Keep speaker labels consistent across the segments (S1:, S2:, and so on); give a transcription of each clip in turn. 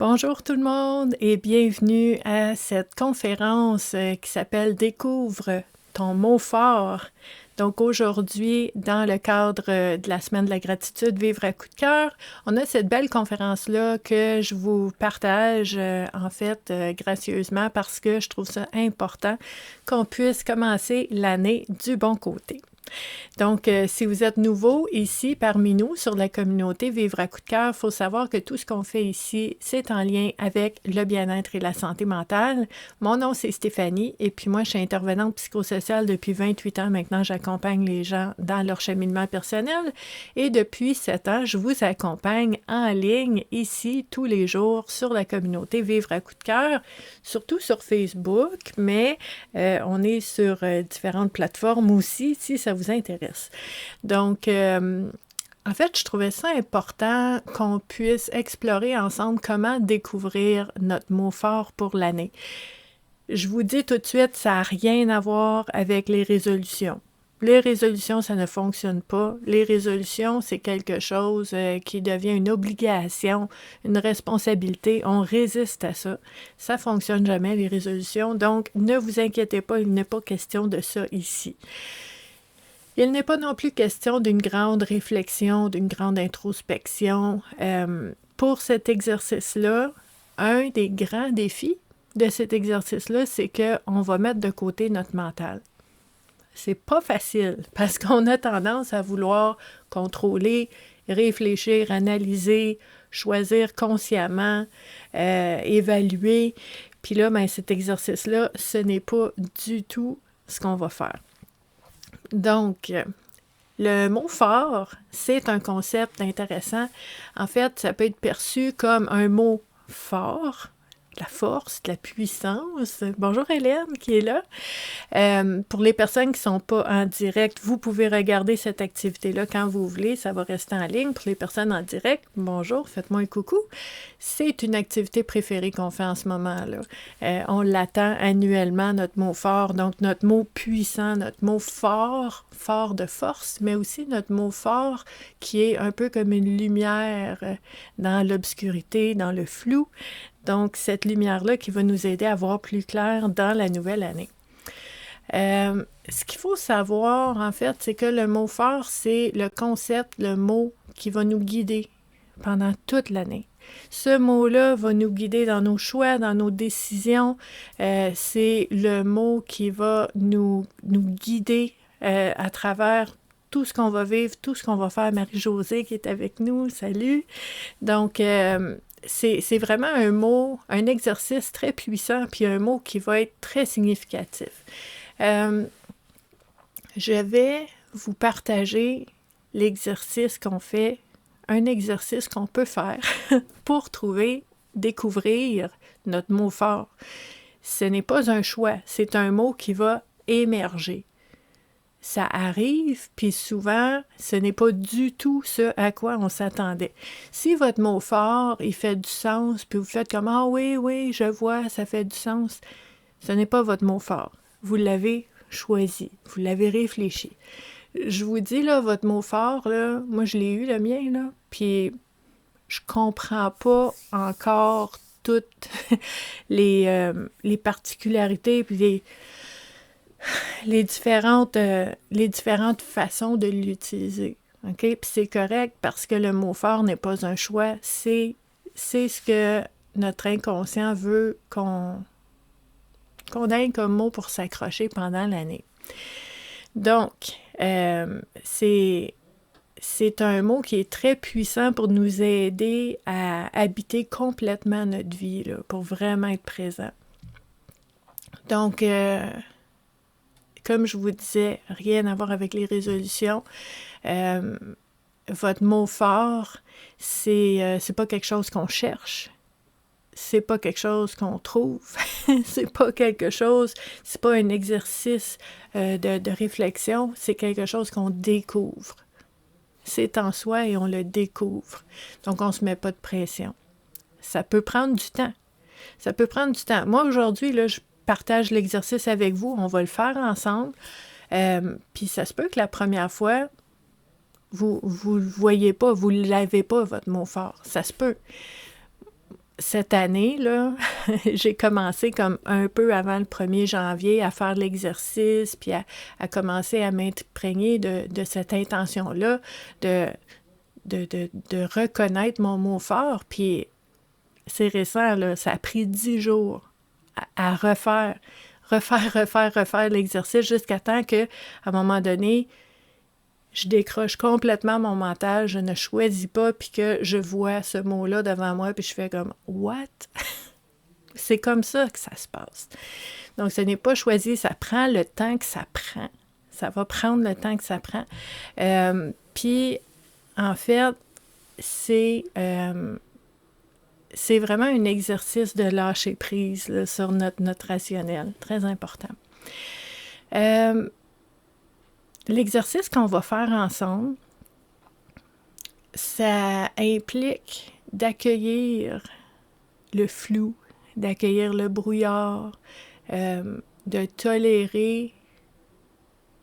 S1: Bonjour tout le monde et bienvenue à cette conférence qui s'appelle Découvre ton mot fort. Donc aujourd'hui, dans le cadre de la semaine de la gratitude, vivre à coup de cœur, on a cette belle conférence-là que je vous partage gracieusement parce que je trouve ça important qu'on puisse commencer l'année du bon côté. Donc, si vous êtes nouveau ici parmi nous sur la communauté Vivre à coup de cœur, il faut savoir que tout ce qu'on fait ici, c'est en lien avec le bien-être et la santé mentale. Mon nom, c'est Stéphanie et puis moi, je suis intervenante psychosociale depuis 28 ans. Maintenant, j'accompagne les gens dans leur cheminement personnel et depuis 7 ans, je vous accompagne en ligne ici tous les jours sur la communauté Vivre à coup de cœur, surtout sur Facebook, mais on est sur différentes plateformes aussi si ça vous intéresse. Donc, en fait, je trouvais ça important qu'on puisse explorer ensemble comment découvrir notre mot fort pour l'année. Je vous dis tout de suite, ça n'a rien à voir avec les résolutions. Les résolutions, ça ne fonctionne pas. Les résolutions, c'est quelque chose qui devient une obligation, une responsabilité. On résiste à ça. Ça ne fonctionne jamais, les résolutions. Donc, ne vous inquiétez pas, il n'est pas question de ça ici. Il n'est pas non plus question d'une grande réflexion, d'une grande introspection. Pour cet exercice-là, un des grands défis de cet exercice-là, c'est qu'on va mettre de côté notre mental. C'est pas facile parce qu'on a tendance à vouloir contrôler, réfléchir, analyser, choisir consciemment, évaluer. Puis là, cet exercice-là, ce n'est pas du tout ce qu'on va faire. Donc, le mot fort, c'est un concept intéressant. En fait, ça peut être perçu comme un mot fort, de la force, de la puissance. Bonjour Hélène qui est là. Pour les personnes qui ne sont pas en direct, vous pouvez regarder cette activité-là quand vous voulez, ça va rester en ligne. Pour les personnes en direct, bonjour, faites-moi un coucou. C'est une activité préférée qu'on fait en ce moment-là. On l'attend annuellement, notre mot fort, donc notre mot puissant, notre mot fort, fort de force, mais aussi notre mot fort qui est un peu comme une lumière dans l'obscurité, dans le flou. Donc, cette lumière-là qui va nous aider à voir plus clair dans la nouvelle année. Ce qu'il faut savoir, en fait, c'est que le mot fort, c'est le concept, le mot qui va nous guider pendant toute l'année. Ce mot-là va nous guider dans nos choix, dans nos décisions. C'est le mot qui va nous guider à travers tout ce qu'on va vivre, tout ce qu'on va faire. Marie-Josée qui est avec nous, salut! Donc, c'est vraiment un mot, un exercice très puissant, puis un mot qui va être très significatif. Je vais vous partager l'exercice qu'on fait, un exercice qu'on peut faire pour découvrir notre mot fort. Ce n'est pas un choix, c'est un mot qui va émerger. Ça arrive, puis souvent, ce n'est pas du tout ce à quoi on s'attendait. Si votre mot fort, il fait du sens, puis vous faites comme « Ah oui, je vois, ça fait du sens », ce n'est pas votre mot fort. Vous l'avez choisi, vous l'avez réfléchi. Je vous dis, là, votre mot fort, là, moi, je l'ai eu, le mien, là, puis je comprends pas encore toutes les particularités, puis les différentes façons de l'utiliser. OK? Puis c'est correct parce que le mot fort n'est pas un choix, c'est ce que notre inconscient veut qu'on ait comme mot pour s'accrocher pendant l'année. Donc, c'est un mot qui est très puissant pour nous aider à habiter complètement notre vie, là, pour vraiment être présent. Donc, comme je vous disais, rien à voir avec les résolutions. Votre mot fort, c'est pas quelque chose qu'on cherche. C'est pas quelque chose qu'on trouve. C'est pas un exercice de réflexion. C'est quelque chose qu'on découvre. C'est en soi et on le découvre. Donc, on ne se met pas de pression. Ça peut prendre du temps. Moi, aujourd'hui, là, je partage l'exercice avec vous. On va le faire ensemble. Puis, ça se peut que la première fois, vous le voyez pas, vous ne l'avez pas, votre mot fort. Ça se peut. cette année, là, j'ai commencé comme un peu avant le 1er janvier à faire l'exercice, puis à commencer à m'imprégner de cette intention-là, de reconnaître mon mot fort. Puis c'est récent, là, ça a pris 10 jours à refaire l'exercice jusqu'à temps que, à un moment donné, je décroche complètement mon mental, je ne choisis pas, puis que je vois ce mot-là devant moi, puis je fais comme « What? » C'est comme ça que ça se passe. Donc, ce n'est pas choisi, ça prend le temps que ça prend. Ça va prendre le temps que ça prend. Puis, en fait, c'est vraiment un exercice de lâcher prise là, sur notre rationnel. Très important. L'exercice qu'on va faire ensemble, ça implique d'accueillir le flou, d'accueillir le brouillard, de tolérer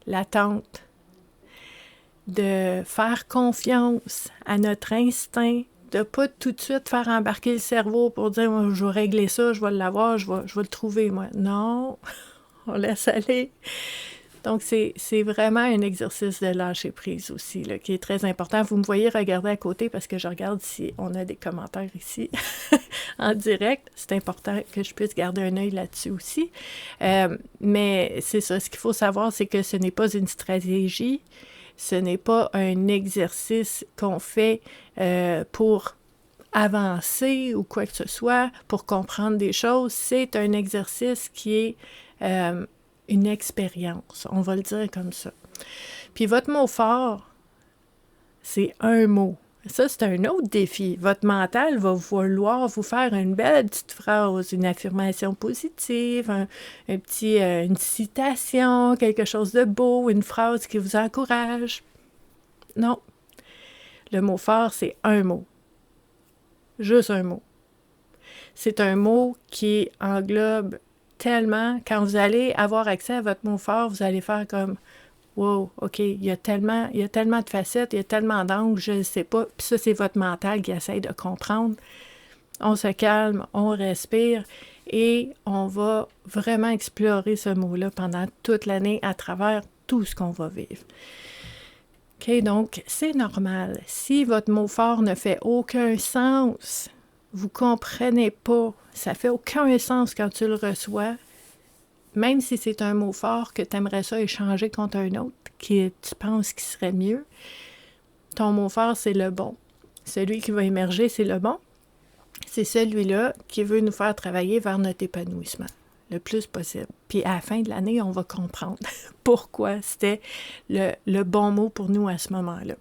S1: l'attente, de faire confiance à notre instinct, de ne pas tout de suite faire embarquer le cerveau pour dire « je vais régler ça, je vais l'avoir, je vais le trouver, moi ». Non, on laisse aller. Donc, c'est vraiment un exercice de lâcher prise aussi, là, qui est très important. Vous me voyez regarder à côté parce que je regarde si on a des commentaires ici en direct. C'est important que je puisse garder un œil là-dessus aussi. Mais c'est ça, ce qu'il faut savoir, c'est que ce n'est pas une stratégie, ce n'est pas un exercice qu'on fait pour avancer ou quoi que ce soit, pour comprendre des choses. C'est un exercice qui est une expérience, on va le dire comme ça. Puis votre mot fort, c'est un mot. Ça, c'est un autre défi. Votre mental va vouloir vous faire une belle petite phrase, une affirmation positive, une citation, quelque chose de beau, une phrase qui vous encourage. Non. Le mot fort, c'est un mot. Juste un mot. C'est un mot qui englobe tellement, quand vous allez avoir accès à votre mot fort, vous allez faire comme « Wow, OK, il y a tellement de facettes, il y a tellement d'angles, je ne sais pas. » Puis ça, c'est votre mental qui essaie de comprendre. On se calme, on respire et on va vraiment explorer ce mot-là pendant toute l'année à travers tout ce qu'on va vivre. OK, donc c'est normal. Si votre mot fort ne fait aucun sens, vous comprenez pas, ça fait aucun sens quand tu le reçois, même si c'est un mot fort que tu aimerais ça échanger contre un autre, que tu penses qu'il serait mieux, ton mot fort, c'est le bon. Celui qui va émerger, c'est le bon. C'est celui-là qui veut nous faire travailler vers notre épanouissement le plus possible. Puis à la fin de l'année, on va comprendre pourquoi c'était le bon mot pour nous à ce moment-là.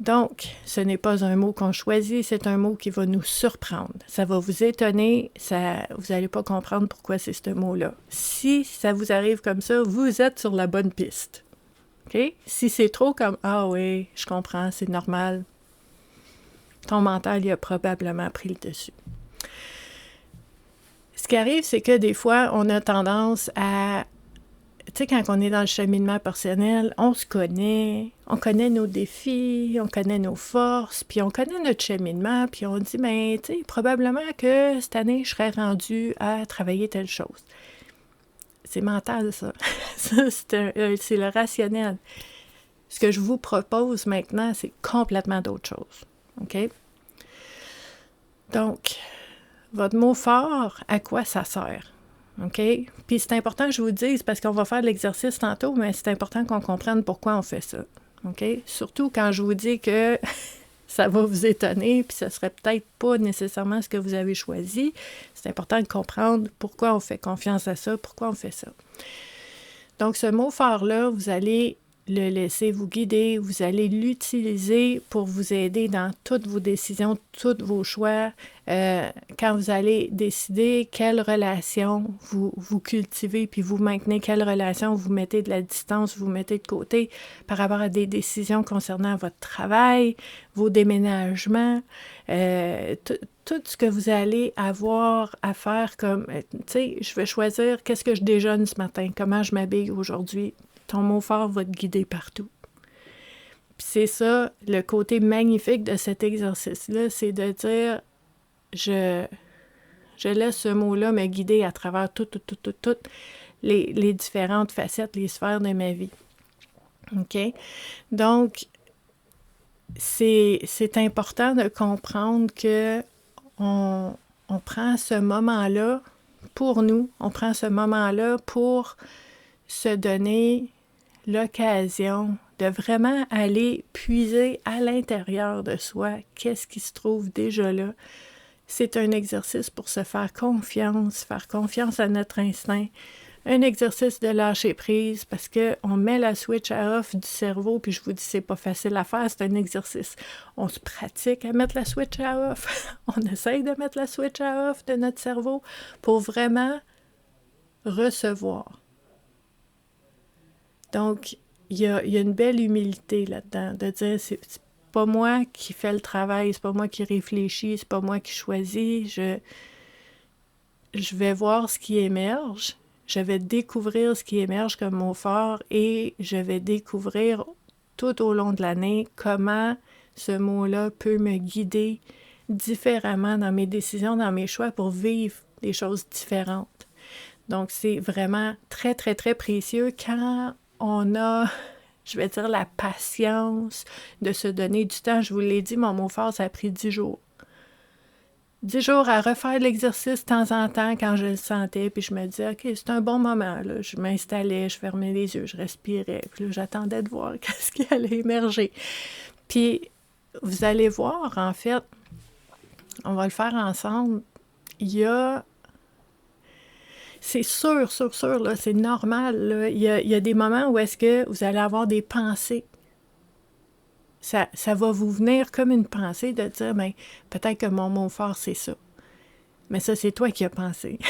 S1: Donc, ce n'est pas un mot qu'on choisit, c'est un mot qui va nous surprendre. Ça va vous étonner, vous n'allez pas comprendre pourquoi c'est ce mot-là. Si ça vous arrive comme ça, vous êtes sur la bonne piste. OK? Si c'est trop comme « Ah oui, je comprends, c'est normal », ton mental y a probablement pris le dessus. Ce qui arrive, c'est que des fois, on a tendance à... Tu sais, quand on est dans le cheminement personnel, on se connaît, on connaît nos défis, on connaît nos forces, puis on connaît notre cheminement, puis on dit, ben, tu sais, probablement que cette année, je serais rendue à travailler telle chose. C'est mental, ça. Ça, c'est le rationnel. Ce que je vous propose maintenant, c'est complètement d'autre chose. OK? Donc, votre mot fort, à quoi ça sert? OK? Puis c'est important que je vous dise, parce qu'on va faire l'exercice tantôt, mais c'est important qu'on comprenne pourquoi on fait ça. OK? Surtout quand je vous dis que ça va vous étonner, puis ce serait peut-être pas nécessairement ce que vous avez choisi. C'est important de comprendre pourquoi on fait confiance à ça, pourquoi on fait ça. Donc, ce mot fort-là, vous allez le laisser vous guider, vous allez l'utiliser pour vous aider dans toutes vos décisions, tous vos choix, quand vous allez décider quelle relation vous cultivez, puis vous maintenez quelle relation vous mettez de la distance, vous mettez de côté par rapport à des décisions concernant votre travail, vos déménagements, tout ce que vous allez avoir à faire comme, tu sais, je vais choisir qu'est-ce que je déjeune ce matin, comment je m'habille aujourd'hui. Ton mot fort va te guider partout. Puis c'est ça, le côté magnifique de cet exercice-là, c'est de dire, je laisse ce mot-là me guider à travers toutes les différentes facettes, les sphères de ma vie. OK? Donc, c'est important de comprendre que on prend ce moment-là pour nous, on prend ce moment-là pour se donner l'occasion de vraiment aller puiser à l'intérieur de soi qu'est-ce qui se trouve déjà là. C'est un exercice pour se faire confiance à notre instinct, un exercice de lâcher prise parce qu'on met la switch à off du cerveau, puis je vous dis, c'est pas facile à faire, c'est un exercice. On se pratique à mettre la switch à off. On essaye de mettre la switch à off de notre cerveau pour vraiment recevoir. Donc, il y a une belle humilité là-dedans, de dire, c'est pas moi qui fais le travail, c'est pas moi qui réfléchis, c'est pas moi qui choisis, je vais voir ce qui émerge, je vais découvrir ce qui émerge comme mot fort et je vais découvrir tout au long de l'année comment ce mot-là peut me guider différemment dans mes décisions, dans mes choix pour vivre des choses différentes. Donc, c'est vraiment très, très, très précieux quand on a, je vais dire, la patience de se donner du temps. Je vous l'ai dit, mon mot fort, ça a pris 10 jours. 10 jours à refaire l'exercice de temps en temps quand je le sentais, puis je me disais, OK, c'est un bon moment, là. Je m'installais, je fermais les yeux, je respirais, puis là, j'attendais de voir qu'est-ce qui allait émerger. Puis, vous allez voir, en fait, on va le faire ensemble, il y a... C'est sûr, là, c'est normal, là. Il y a des moments où est-ce que vous allez avoir des pensées. Ça va vous venir comme une pensée de dire, ben, peut-être que mon mot fort, c'est ça. Mais ça, c'est toi qui as pensé.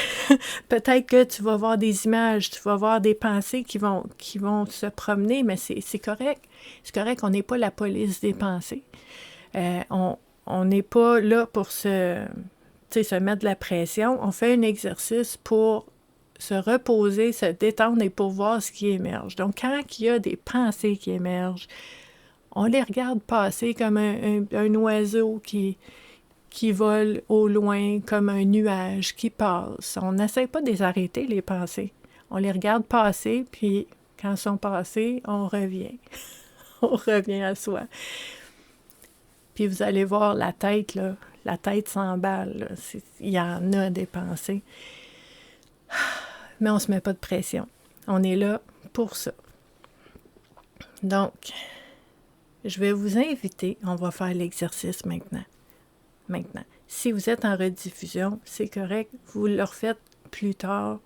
S1: Peut-être que tu vas voir des images, tu vas voir des pensées qui vont se promener, mais c'est correct. C'est correct, on n'est pas la police des pensées. On n'est pas là pour se mettre de la pression. On fait un exercice pour se reposer, se détendre et pour voir ce qui émerge. Donc, quand il y a des pensées qui émergent, on les regarde passer comme un oiseau qui vole au loin, comme un nuage qui passe. On n'essaie pas de les arrêter, les pensées. On les regarde passer, puis quand elles sont passées, on revient. On revient à soi. Puis vous allez voir la tête, là, la tête s'emballe. Là. Il y en a des pensées. Mais on ne se met pas de pression. On est là pour ça. Donc, je vais vous inviter, on va faire l'exercice maintenant. Si vous êtes en rediffusion, c'est correct, vous le refaites plus tard,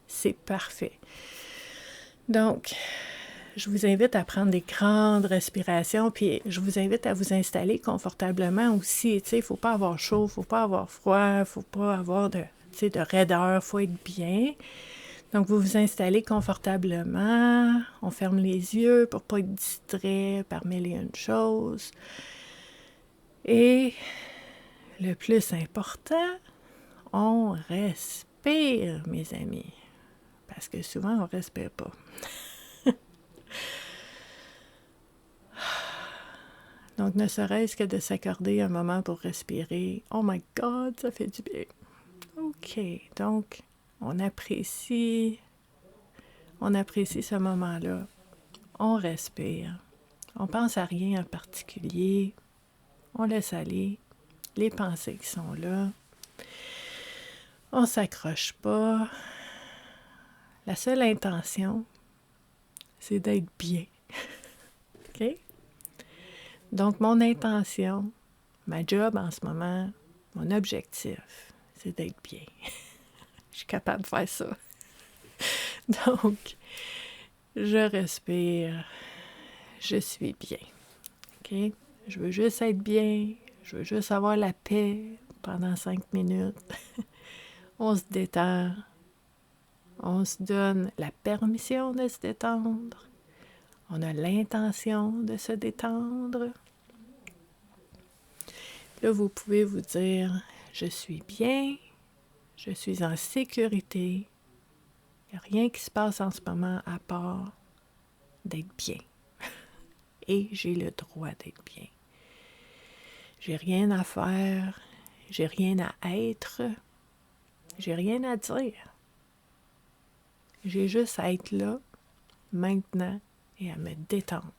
S1: c'est parfait. Donc, je vous invite à prendre des grandes respirations, puis je vous invite à vous installer confortablement aussi. Tu sais, il ne faut pas avoir chaud, il ne faut pas avoir froid, il ne faut pas avoir de raideur, il faut être bien. Donc, vous vous installez confortablement, on ferme les yeux pour ne pas être distrait par mille et une choses. Et le plus important, on respire, mes amis. Parce que souvent, on ne respire pas. Donc, ne serait-ce que de s'accorder un moment pour respirer. Oh my God, ça fait du bien. OK, donc, on apprécie ce moment-là. On respire. On pense à rien en particulier. On laisse aller les pensées qui sont là. On ne s'accroche pas. La seule intention, c'est d'être bien. OK? Donc, mon intention, ma job en ce moment, mon objectif, c'est d'être bien. Je suis capable de faire ça. Donc, je respire. Je suis bien. OK? Je veux juste être bien. Je veux juste avoir la paix pendant 5 minutes. On se détend. On se donne la permission de se détendre. On a l'intention de se détendre. Là, vous pouvez vous dire, je suis bien, je suis en sécurité. Il n'y a rien qui se passe en ce moment à part d'être bien. Et j'ai le droit d'être bien. J'ai rien à faire, j'ai rien à être, j'ai rien à dire. J'ai juste à être là, maintenant, et à me détendre.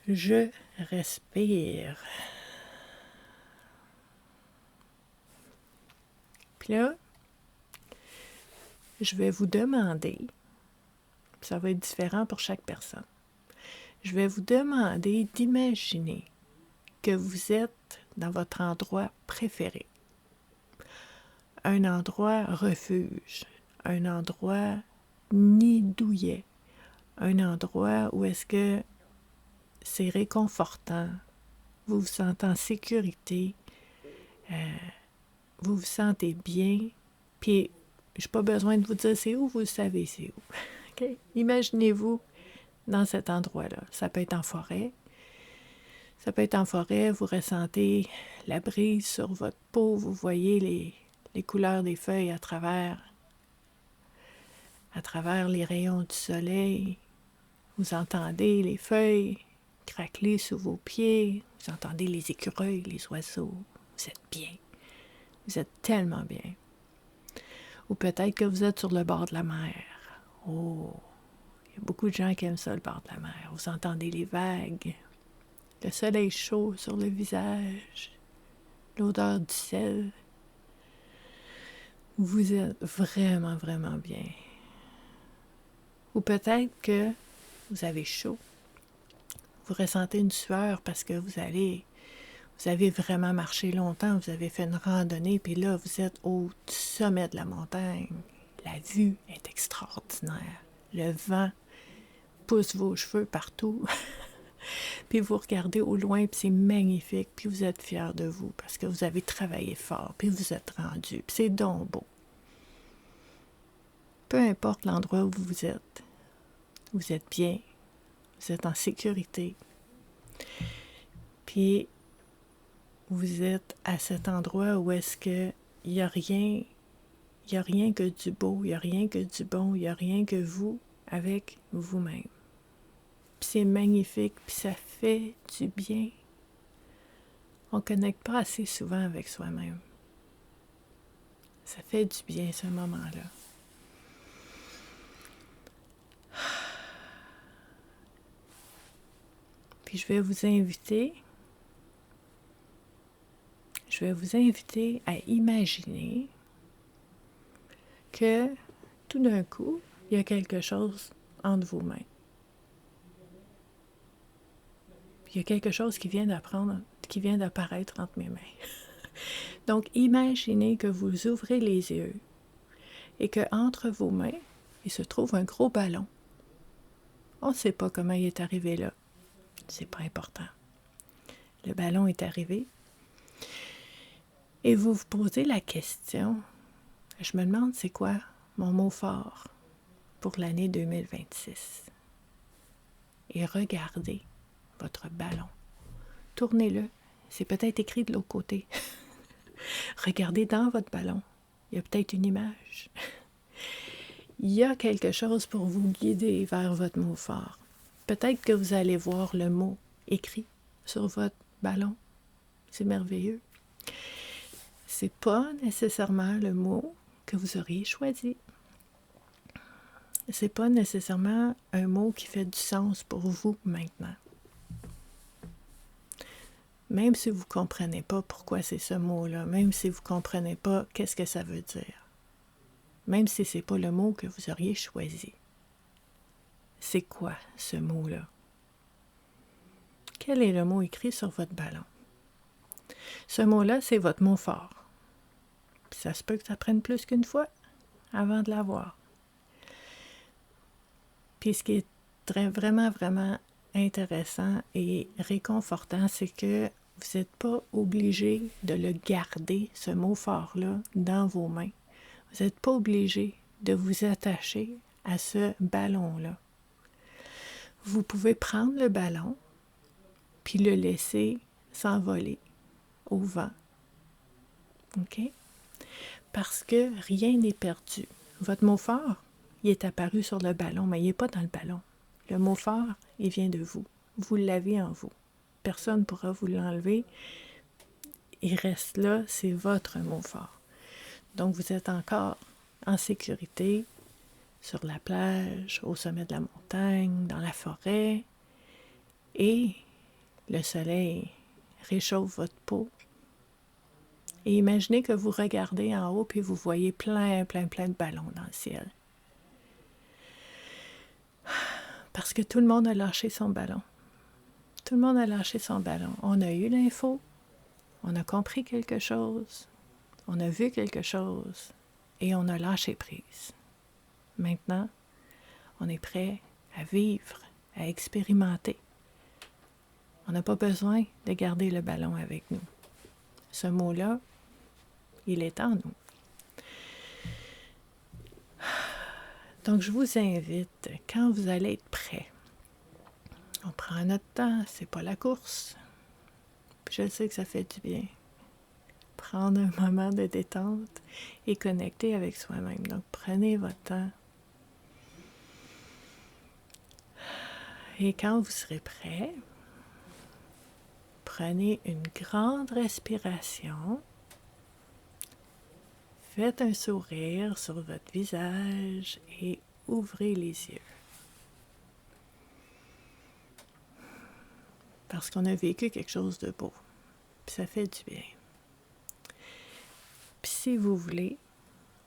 S1: Je respire. Puis là, je vais vous demander, ça va être différent pour chaque personne, je vais vous demander d'imaginer que vous êtes dans votre endroit préféré. Un endroit refuge, un endroit nid douillet, un endroit où est-ce que c'est réconfortant, vous vous sentez en sécurité, vous vous sentez bien, puis j'ai pas besoin de vous dire c'est où, vous le savez c'est où. Okay? Imaginez-vous dans cet endroit-là. Ça peut être en forêt. Ça peut être en forêt, vous ressentez la brise sur votre peau, vous voyez les couleurs des feuilles à travers les rayons du soleil. Vous entendez les feuilles craqueler sous vos pieds. Vous entendez les écureuils, les oiseaux. Vous êtes bien. Vous êtes tellement bien. Ou peut-être que vous êtes sur le bord de la mer. Oh, il y a beaucoup de gens qui aiment ça, le bord de la mer. Vous entendez les vagues, le soleil chaud sur le visage, l'odeur du sel. Vous êtes vraiment, vraiment bien. Ou peut-être que vous avez chaud. Vous ressentez une sueur parce que vous avez vraiment marché longtemps, vous avez fait une randonnée, puis là, vous êtes au sommet de la montagne. La vue est extraordinaire. Le vent pousse vos cheveux partout. Puis vous regardez au loin, puis c'est magnifique, puis vous êtes fiers de vous parce que vous avez travaillé fort, puis vous êtes rendu, puis c'est donc beau. Peu importe l'endroit où vous êtes bien, vous êtes en sécurité, puis vous êtes à cet endroit où est-ce que il n'y a rien que du beau, il n'y a rien que du bon, il n'y a rien que vous avec vous-même. Puis c'est magnifique, puis ça fait du bien. On ne connecte pas assez souvent avec soi-même. Ça fait du bien, ce moment-là. Puis je vais vous inviter à imaginer que tout d'un coup, il y a quelque chose entre vos mains. Puis il y a quelque chose qui vient d'apparaître entre mes mains. Donc, imaginez que vous ouvrez les yeux et qu'entre vos mains, il se trouve un gros ballon. On ne sait pas comment il est arrivé là. C'est pas important. Le ballon est arrivé. Et vous vous posez la question, je me demande c'est quoi mon mot fort pour l'année 2026. Et regardez votre ballon. Tournez-le. C'est peut-être écrit de l'autre côté. Regardez dans votre ballon. Il y a peut-être une image. Il y a quelque chose pour vous guider vers votre mot fort. Peut-être que vous allez voir le mot écrit sur votre ballon. C'est merveilleux. C'est pas nécessairement le mot que vous auriez choisi. C'est pas nécessairement un mot qui fait du sens pour vous maintenant. Même si vous ne comprenez pas pourquoi c'est ce mot-là, même si vous ne comprenez pas qu'est-ce que ça veut dire, même si ce n'est pas le mot que vous auriez choisi. C'est quoi ce mot-là? Quel est le mot écrit sur votre ballon? Ce mot-là, c'est votre mot fort. Puis ça se peut que ça prenne plus qu'une fois avant de l'avoir. Puis ce qui est vraiment, vraiment intéressant et réconfortant, c'est que vous n'êtes pas obligé de le garder, ce mot fort-là, dans vos mains. Vous n'êtes pas obligé de vous attacher à ce ballon-là. Vous pouvez prendre le ballon puis le laisser s'envoler au vent. OK? Parce que rien n'est perdu. Votre mot fort, il est apparu sur le ballon, mais il n'est pas dans le ballon. Le mot fort, il vient de vous. Vous l'avez en vous. Personne ne pourra vous l'enlever. il reste là, c'est votre mot fort. Donc, vous êtes encore en sécurité sur la plage, au sommet de la montagne, dans la forêt, et le soleil réchauffe votre peau. Et imaginez que vous regardez en haut puis vous voyez plein de ballons dans le ciel. Parce que tout le monde a lâché son ballon. Tout le monde a lâché son ballon. On a eu l'info, on a compris quelque chose, on a vu quelque chose et on a lâché prise. Maintenant, on est prêt à vivre, à expérimenter. On n'a pas besoin de garder le ballon avec nous. Ce mot-là, il est en nous. Donc, je vous invite, quand vous allez être prêt, on prend notre temps, c'est pas la course. Puis je sais que ça fait du bien. Prendre un moment de détente et connecter avec soi-même. Donc, prenez votre temps. Et quand vous serez prêt, prenez une grande respiration. Faites un sourire sur votre visage et ouvrez les yeux. Parce qu'on a vécu quelque chose de beau. Puis ça fait du bien. Puis si vous voulez,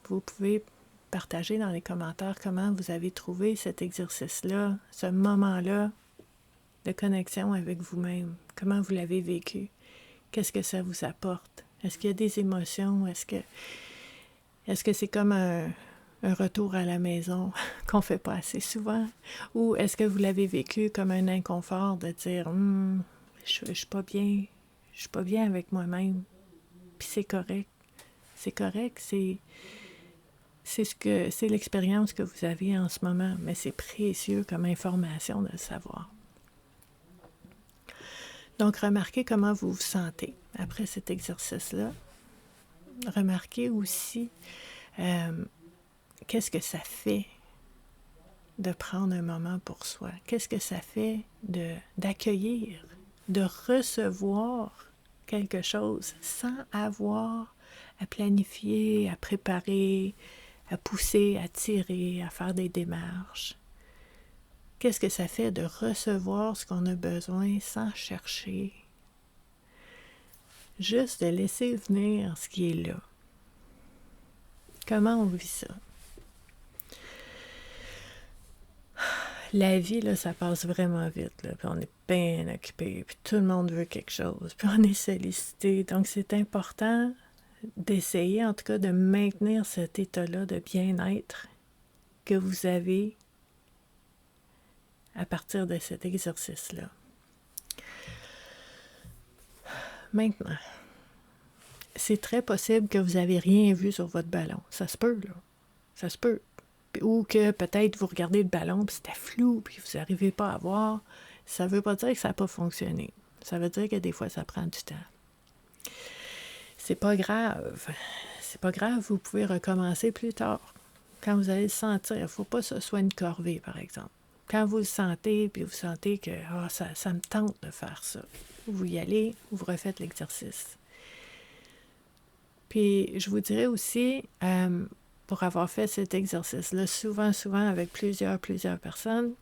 S1: vous pouvez partager dans les commentaires comment vous avez trouvé cet exercice-là, ce moment-là de connexion avec vous-même. Comment vous l'avez vécu. Qu'est-ce que ça vous apporte? Est-ce qu'il y a des émotions? Est-ce que c'est comme un retour à la maison qu'on ne fait pas assez souvent? Ou est-ce que vous l'avez vécu comme un inconfort de dire « je suis pas bien, je suis pas bien avec moi-même ». Puis c'est correct. C'est correct, c'est l'expérience que vous avez en ce moment, mais c'est précieux comme information de le savoir. Donc, remarquez comment vous vous sentez après cet exercice-là. Remarquez aussi qu'est-ce que ça fait de prendre un moment pour soi. Qu'est-ce que ça fait d'accueillir, de recevoir quelque chose sans avoir à planifier, à préparer, à pousser, à tirer, à faire des démarches. Qu'est-ce que ça fait de recevoir ce qu'on a besoin sans chercher? Juste de laisser venir ce qui est là. Comment on vit ça? La vie, là, ça passe vraiment vite, là, puis on est bien occupé, puis tout le monde veut quelque chose, puis on est sollicité. Donc, c'est important d'essayer, en tout cas, de maintenir cet état-là de bien-être que vous avez à partir de cet exercice-là. Maintenant, c'est très possible que vous n'avez rien vu sur votre ballon. Ça se peut, là. Ça se peut. Ou que peut-être vous regardez le ballon, puis c'était flou, puis vous n'arrivez pas à voir. Ça ne veut pas dire que ça n'a pas fonctionné. Ça veut dire que des fois, ça prend du temps. C'est pas grave. C'est pas grave, vous pouvez recommencer plus tard. Quand vous allez le sentir, il ne faut pas que ce soit une corvée, par exemple. Quand vous le sentez, puis vous sentez que ça me tente de faire ça, vous y allez, vous refaites l'exercice. Puis, je vous dirais aussi, pour avoir fait cet exercice-là souvent avec plusieurs personnes,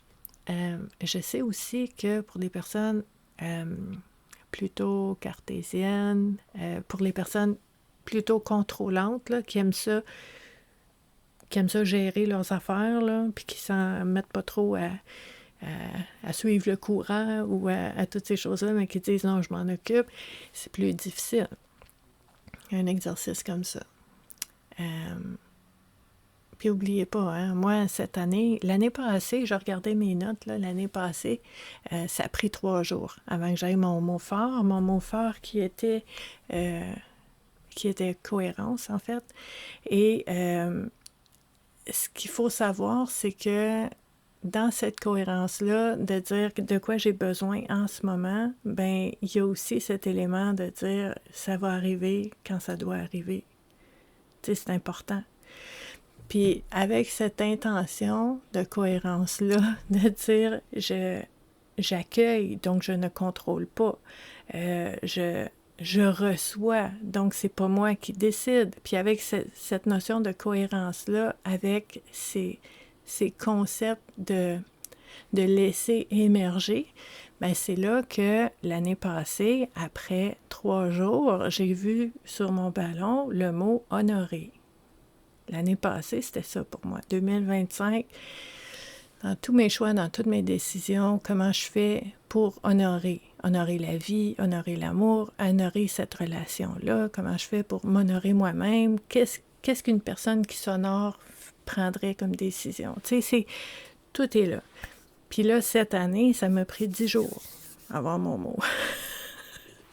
S1: je sais aussi que pour les personnes plutôt cartésiennes, pour les personnes plutôt contrôlantes, là, qui aiment ça gérer leurs affaires, là, puis qui s'en mettent pas trop à suivre le courant ou à toutes ces choses-là, mais qui disent « non, je m'en occupe », c'est plus difficile, un exercice comme ça. Puis n'oubliez pas, hein, moi, l'année passée, je regardais mes notes, là, l'année passée, ça a pris 3 jours avant que j'aille mon mot fort qui était cohérence, en fait. Et ce qu'il faut savoir, c'est que dans cette cohérence-là, de dire de quoi j'ai besoin en ce moment, ben il y a aussi cet élément de dire ça va arriver quand ça doit arriver. Tu sais, c'est important. Puis avec cette intention de cohérence-là, de dire j'accueille, donc je ne contrôle pas. Je je reçois, donc c'est pas moi qui décide. Puis avec cette notion de cohérence-là, avec ces concepts de laisser émerger, ben c'est là que l'année passée, après 3 jours, j'ai vu sur mon ballon le mot « honorer ». L'année passée, c'était ça pour moi. 2025, dans tous mes choix, dans toutes mes décisions, comment je fais pour honorer la vie, honorer l'amour, honorer cette relation-là, comment je fais pour m'honorer moi-même, qu'est-ce qu'une personne qui s'honore prendrait comme décision. Tu sais, tout est là. Puis là, cette année, ça m'a pris 10 jours à avoir mon mot.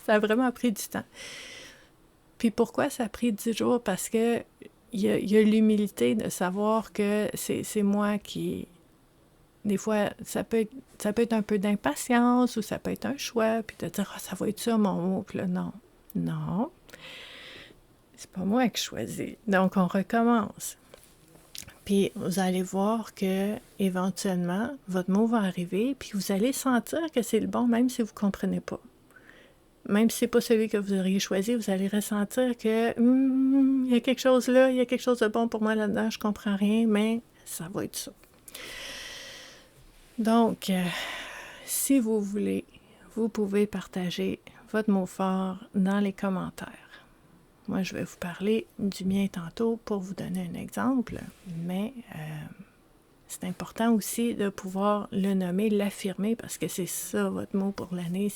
S1: Ça a vraiment pris du temps. Puis pourquoi ça a pris 10 jours? Parce que il y a l'humilité de savoir que c'est moi qui... Des fois, ça peut être un peu d'impatience ou ça peut être un choix, puis de dire « Ah, ça va être ça, mon mot. » Puis là, non. C'est pas moi qui choisis. Donc, on recommence. Puis, vous allez voir que éventuellement, votre mot va arriver, puis vous allez sentir que c'est le bon, même si vous ne comprenez pas. Même si ce n'est pas celui que vous auriez choisi, vous allez ressentir que il y a quelque chose là, il y a quelque chose de bon pour moi là-dedans, je ne comprends rien, mais ça va être ça. Donc, si vous voulez, vous pouvez partager votre mot fort dans les commentaires. Moi, je vais vous parler du mien tantôt pour vous donner un exemple, mais c'est important aussi de pouvoir le nommer, l'affirmer, parce que c'est ça, votre mot pour l'année,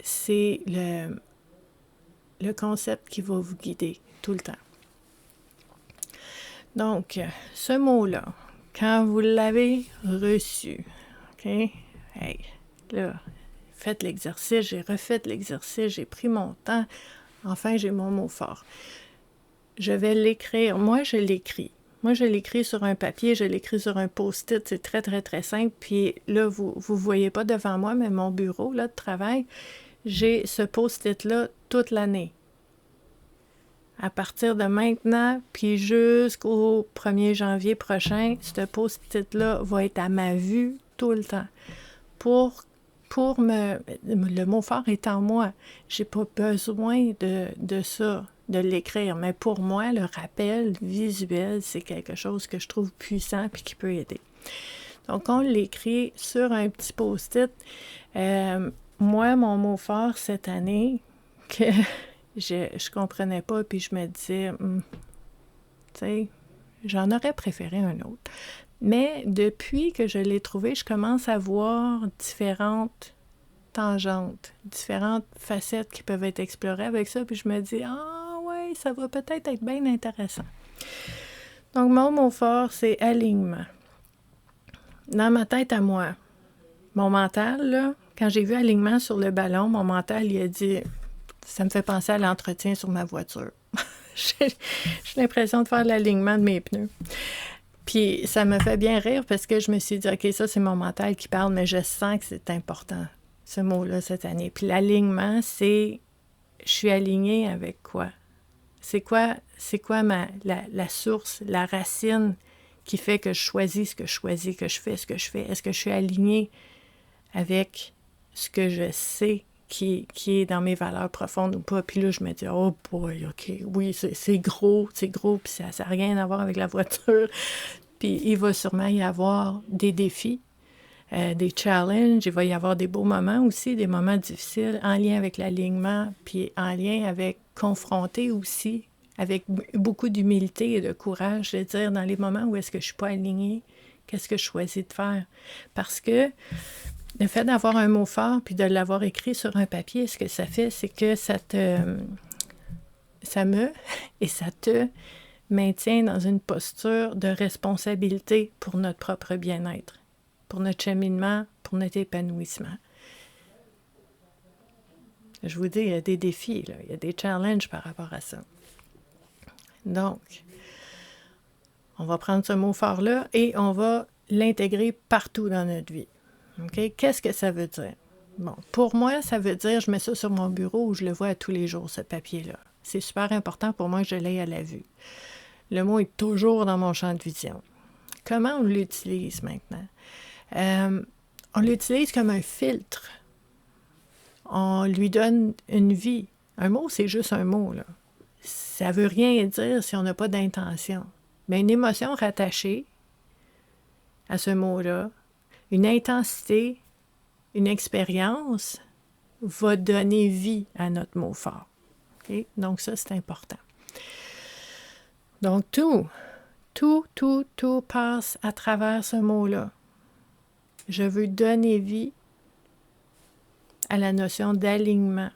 S1: c'est le concept qui va vous guider tout le temps. Donc, ce mot-là, quand vous l'avez reçu, OK? Hey, là, faites l'exercice, j'ai refait l'exercice, j'ai pris mon temps. Enfin, j'ai mon mot fort. Je vais l'écrire. Moi, je l'écris. Moi, je l'écris sur un papier, je l'écris sur un post-it. C'est très, très, très simple. Puis là, vous ne voyez pas devant moi, mais mon bureau là, de travail, j'ai ce post-it-là toute l'année. À partir de maintenant, puis jusqu'au 1er janvier prochain, ce post-it-là va être à ma vue tout le temps. Le mot fort est en moi. J'ai pas besoin de ça, de l'écrire. Mais pour moi, le rappel visuel, c'est quelque chose que je trouve puissant et qui peut aider. Donc, on l'écrit sur un petit post-it. Moi, mon mot fort cette année, que je comprenais pas, puis je me disais, tu sais, j'en aurais préféré un autre. Mais depuis que je l'ai trouvé, je commence à voir différentes tangentes, différentes facettes qui peuvent être explorées avec ça, puis je me dis « Ah ouais, ça va peut-être être bien intéressant. » Donc, mon mot fort, c'est « alignement ». Dans ma tête à moi, mon mental, là, quand j'ai vu « alignement » sur le ballon, mon mental, il a dit « Ça me fait penser à l'entretien sur ma voiture. » J'ai l'impression de faire l'alignement de mes pneus. Puis ça me fait bien rire parce que je me suis dit, OK, ça, c'est mon mental qui parle, mais je sens que c'est important, ce mot-là, cette année. Puis l'alignement, c'est, je suis alignée avec quoi? C'est quoi la source, la racine qui fait que je choisis ce que je choisis, que je fais ce que je fais? Est-ce que je suis alignée avec ce que je sais qui est dans mes valeurs profondes ou pas? Puis là, je me dis, oh boy, OK, oui, c'est gros, puis ça n'a rien à voir avec la voiture. Puis il va sûrement y avoir des défis, des challenges, il va y avoir des beaux moments aussi, des moments difficiles en lien avec l'alignement, puis en lien avec confronter aussi, avec beaucoup d'humilité et de courage, de dire dans les moments où est-ce que je ne suis pas alignée, qu'est-ce que je choisis de faire? Parce que le fait d'avoir un mot fort puis de l'avoir écrit sur un papier, ce que ça fait, c'est que ça te maintient dans une posture de responsabilité pour notre propre bien-être, pour notre cheminement, pour notre épanouissement. Je vous dis, il y a des défis, là, il y a des challenges par rapport à ça. Donc, on va prendre ce mot fort-là et on va l'intégrer partout dans notre vie. Okay? Qu'est-ce que ça veut dire? Bon, pour moi, ça veut dire, je mets ça sur mon bureau où je le vois à tous les jours, ce papier-là. C'est super important pour moi que je l'aie à la vue. Le mot est toujours dans mon champ de vision. Comment on l'utilise maintenant? On l'utilise comme un filtre. on lui donne une vie. Un mot, c'est juste un mot, là. Ça veut rien dire si on n'a pas d'intention. Mais une émotion rattachée à ce mot-là, une intensité, une expérience va donner vie à notre mot fort. Okay? Donc ça, c'est important. Donc tout passe à travers ce mot-là. Je veux donner vie à la notion d'alignement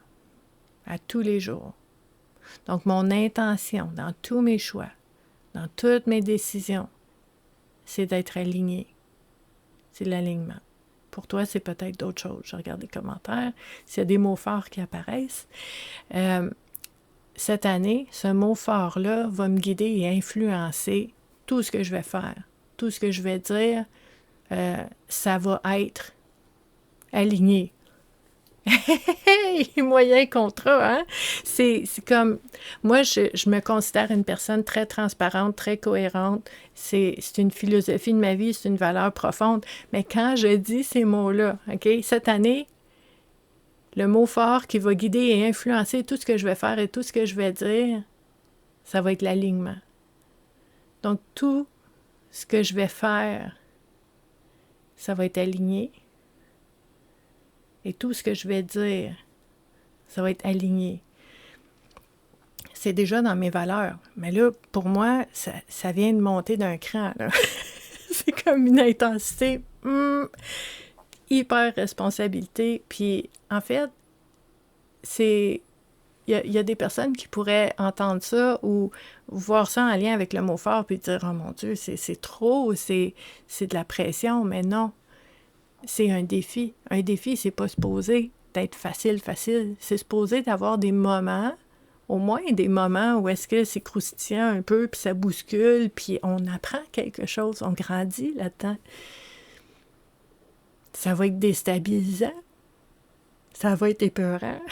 S1: à tous les jours. Donc mon intention dans tous mes choix, dans toutes mes décisions, c'est d'être aligné. C'est l'alignement. Pour toi, c'est peut-être d'autres choses. Je regarde les commentaires. S'il y a des mots forts qui apparaissent. Cette année, ce mot fort-là va me guider et influencer tout ce que je vais faire. Tout ce que je vais dire, ça va être aligné. Moyen contrat, hein? C'est comme... Moi, je me considère une personne très transparente, très cohérente. C'est une philosophie de ma vie, c'est une valeur profonde. Mais quand je dis ces mots-là, OK? Cette année, le mot fort qui va guider et influencer tout ce que je vais faire et tout ce que je vais dire, ça va être l'alignement. Donc, tout ce que je vais faire, ça va être aligné. Et tout ce que je vais dire, ça va être aligné. C'est déjà dans mes valeurs. Mais là, pour moi, ça vient de monter d'un cran, là. C'est comme une intensité, hyper responsabilité. Puis, en fait, il y a des personnes qui pourraient entendre ça ou voir ça en lien avec le mot fort puis dire « Oh mon Dieu, c'est trop, c'est de la pression. » Mais non. C'est un défi. Un défi, c'est pas supposé d'être facile. C'est supposé d'avoir des moments, au moins des moments où est-ce que c'est croustillant un peu, puis ça bouscule, puis on apprend quelque chose, on grandit là-dedans. Ça va être déstabilisant. Ça va être épeurant.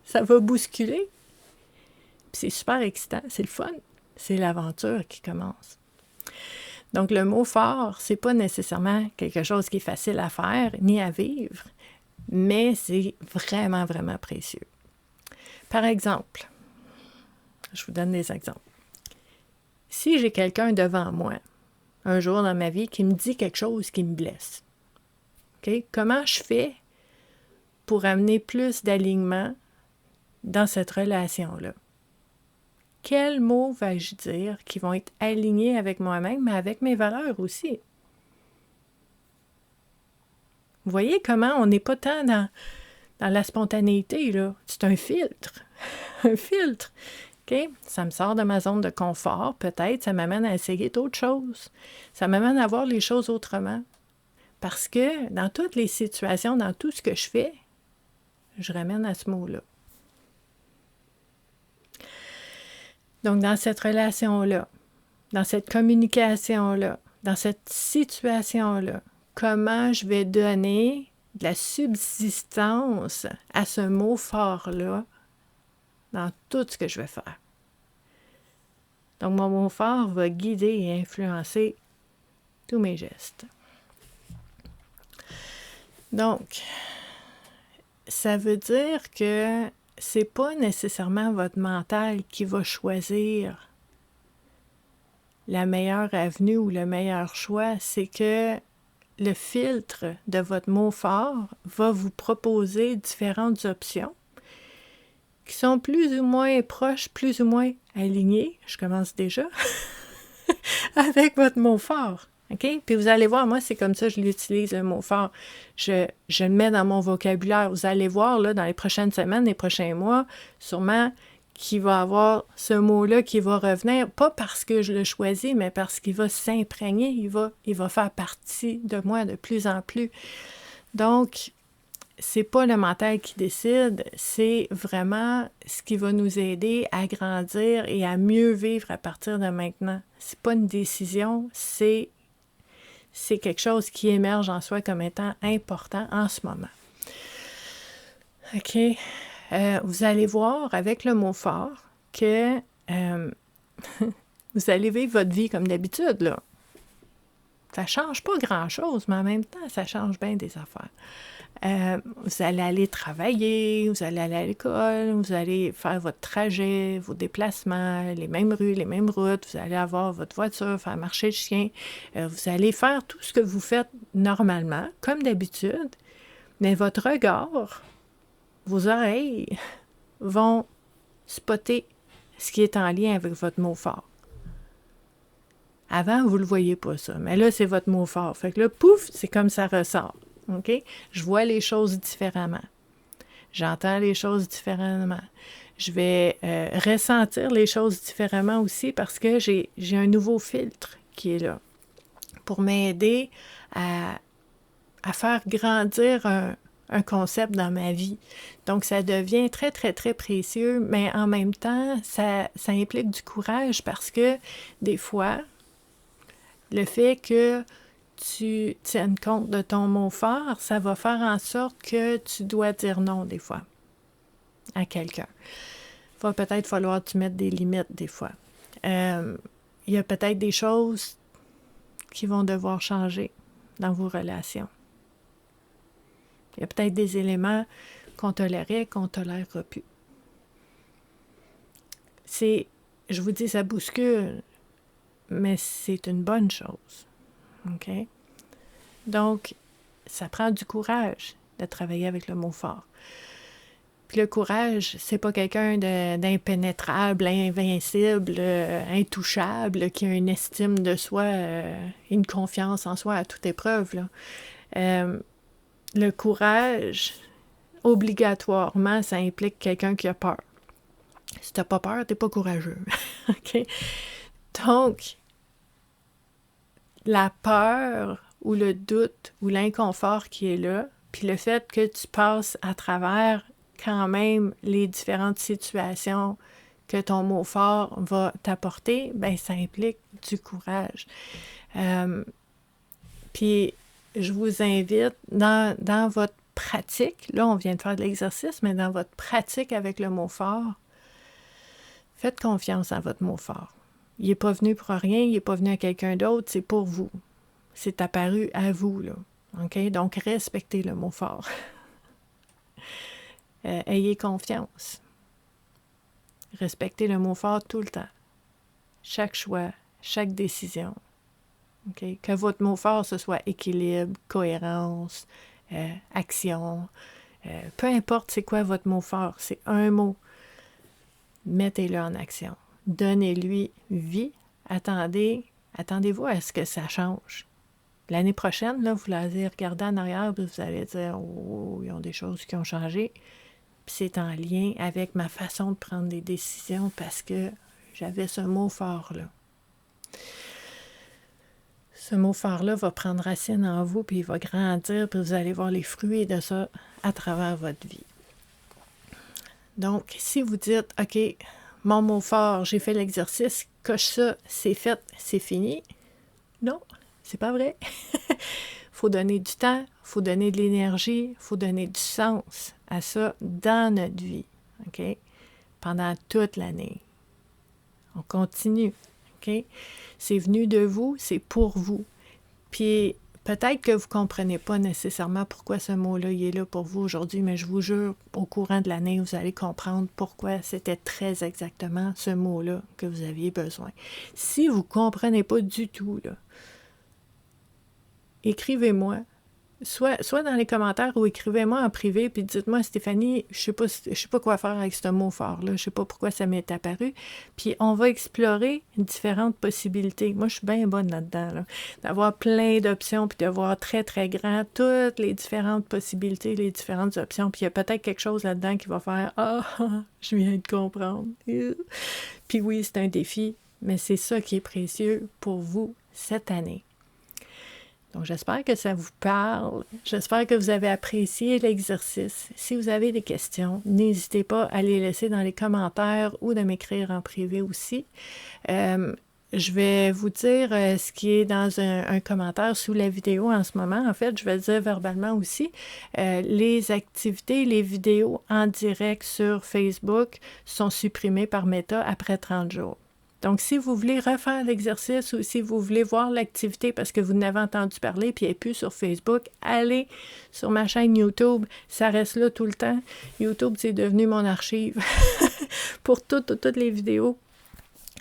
S1: Ça va bousculer. Puis c'est super excitant, c'est le fun. C'est l'aventure qui commence. Donc, le mot fort, c'est pas nécessairement quelque chose qui est facile à faire ni à vivre, mais c'est vraiment, vraiment précieux. Par exemple, je vous donne des exemples. Si j'ai quelqu'un devant moi, un jour dans ma vie, qui me dit quelque chose qui me blesse, okay? Comment je fais pour amener plus d'alignement dans cette relation-là? Quels mots vais-je dire qui vont être alignés avec moi-même, mais avec mes valeurs aussi? Vous voyez comment on n'est pas tant dans la spontanéité, là. C'est un filtre. Un filtre. OK? Ça me sort de ma zone de confort, peut-être. Ça m'amène à essayer d'autres choses. Ça m'amène à voir les choses autrement. Parce que dans toutes les situations, dans tout ce que je fais, je ramène à ce mot-là. Donc, dans cette relation-là, dans cette communication-là, dans cette situation-là, comment je vais donner de la subsistance à ce mot fort-là dans tout ce que je vais faire. Donc, mon mot fort va guider et influencer tous mes gestes. Donc, ça veut dire que c'est pas nécessairement votre mental qui va choisir la meilleure avenue ou le meilleur choix, c'est que le filtre de votre mot fort va vous proposer différentes options qui sont plus ou moins proches, plus ou moins alignées, je commence déjà, avec votre mot fort. OK? Puis vous allez voir, moi, c'est comme ça que je l'utilise, le mot fort. Je le mets dans mon vocabulaire. Vous allez voir, là, dans les prochaines semaines, les prochains mois, sûrement qu'il va avoir ce mot-là qui va revenir, pas parce que je le choisis, mais parce qu'il va s'imprégner, il va faire partie de moi de plus en plus. Donc, c'est pas le mental qui décide, c'est vraiment ce qui va nous aider à grandir et à mieux vivre à partir de maintenant. C'est pas une décision, c'est quelque chose qui émerge en soi comme étant important en ce moment. OK? Vous allez voir avec le mot fort que vous allez vivre votre vie comme d'habitude, là. Ça change pas grand-chose, mais en même temps, ça change bien des affaires. Vous allez aller travailler, vous allez aller à l'école, vous allez faire votre trajet, vos déplacements, les mêmes rues, les mêmes routes, vous allez avoir votre voiture, faire marcher le chien. Vous allez faire tout ce que vous faites normalement, comme d'habitude, mais votre regard, vos oreilles vont spotter ce qui est en lien avec votre mot fort. Avant, vous ne le voyez pas, ça. Mais là, c'est votre mot fort. Fait que là, pouf, c'est comme ça ressort. OK? Je vois les choses différemment. J'entends les choses différemment. Je vais ressentir les choses différemment aussi parce que j'ai un nouveau filtre qui est là pour m'aider à faire grandir un concept dans ma vie. Donc, ça devient très, très, très précieux, mais en même temps, ça implique du courage parce que des fois, le fait que tu tiennes compte de ton mot fort, ça va faire en sorte que tu dois dire non des fois à quelqu'un. Il va peut-être falloir que tu mettes des limites des fois. Il y a peut-être des choses qui vont devoir changer dans vos relations. Il y a peut-être des éléments qu'on tolérait, qu'on ne tolérera plus. Je vous dis, ça bouscule, mais c'est une bonne chose. OK? Donc, ça prend du courage de travailler avec le mot fort. Puis le courage, c'est pas quelqu'un d'impénétrable, invincible, intouchable, qui a une estime de soi, une confiance en soi à toute épreuve, là. Le courage, obligatoirement, ça implique quelqu'un qui a peur. Si t'as pas peur, t'es pas courageux. OK? Donc, la peur ou le doute ou l'inconfort qui est là, puis le fait que tu passes à travers quand même les différentes situations que ton mot fort va t'apporter, ben ça implique du courage. Puis, je vous invite dans votre pratique, là on vient de faire de l'exercice, mais dans votre pratique avec le mot fort, faites confiance à votre mot fort. Il n'est pas venu pour rien, il n'est pas venu à quelqu'un d'autre, c'est pour vous. C'est apparu à vous, là. OK? Donc, respectez le mot fort. Ayez confiance. Respectez le mot fort tout le temps. Chaque choix, chaque décision. OK? Que votre mot fort, ce soit équilibre, cohérence, action. Peu importe c'est quoi votre mot fort, c'est un mot. Mettez-le en action. Donnez-lui vie. Attendez-vous à ce que ça change. L'année prochaine, là, vous allez regarder en arrière et vous allez dire « Oh, il y a des choses qui ont changé. » Puis c'est en lien avec ma façon de prendre des décisions parce que j'avais ce mot fort-là. Ce mot fort-là va prendre racine en vous, puis il va grandir, puis vous allez voir les fruits de ça à travers votre vie. Donc, si vous dites « OK, mon mot fort, j'ai fait l'exercice, coche ça, c'est fait, c'est fini. » Non, c'est pas vrai. Il faut donner du temps, il faut donner de l'énergie, il faut donner du sens à ça dans notre vie, OK? Pendant toute l'année. On continue, OK? C'est venu de vous, c'est pour vous. Puis peut-être que vous ne comprenez pas nécessairement pourquoi ce mot-là il est là pour vous aujourd'hui, mais je vous jure, au courant de l'année, vous allez comprendre pourquoi c'était très exactement ce mot-là que vous aviez besoin. Si vous ne comprenez pas du tout, là, écrivez-moi, soit dans les commentaires ou écrivez-moi en privé, puis dites-moi, Stéphanie, je sais pas quoi faire avec ce mot fort-là, je sais pas pourquoi ça m'est apparu, puis on va explorer différentes possibilités. Moi, je suis bien bonne là-dedans, là, d'avoir plein d'options, puis de voir très, très grand toutes les différentes possibilités, les différentes options, puis il y a peut-être quelque chose là-dedans qui va faire « Ah, je viens de comprendre. » Puis oui, c'est un défi, mais c'est ça qui est précieux pour vous cette année. Donc, j'espère que ça vous parle. J'espère que vous avez apprécié l'exercice. Si vous avez des questions, n'hésitez pas à les laisser dans les commentaires ou de m'écrire en privé aussi. Je vais vous dire ce qui est dans un commentaire sous la vidéo en ce moment. En fait, je vais le dire verbalement aussi. Les activités, les vidéos en direct sur Facebook sont supprimées par Meta après 30 jours. Donc, si vous voulez refaire l'exercice ou si vous voulez voir l'activité parce que vous n'avez entendu parler puis elle n'est plus sur Facebook, allez sur ma chaîne YouTube. Ça reste là tout le temps. YouTube, c'est devenu mon archive pour toutes les vidéos,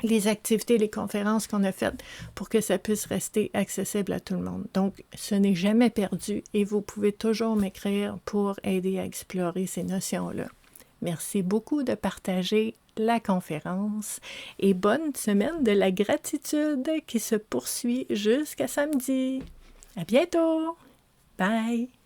S1: les activités, les conférences qu'on a faites pour que ça puisse rester accessible à tout le monde. Donc, ce n'est jamais perdu et vous pouvez toujours m'écrire pour aider à explorer ces notions-là. Merci beaucoup de partager la conférence et bonne semaine de la gratitude qui se poursuit jusqu'à samedi. À bientôt! Bye!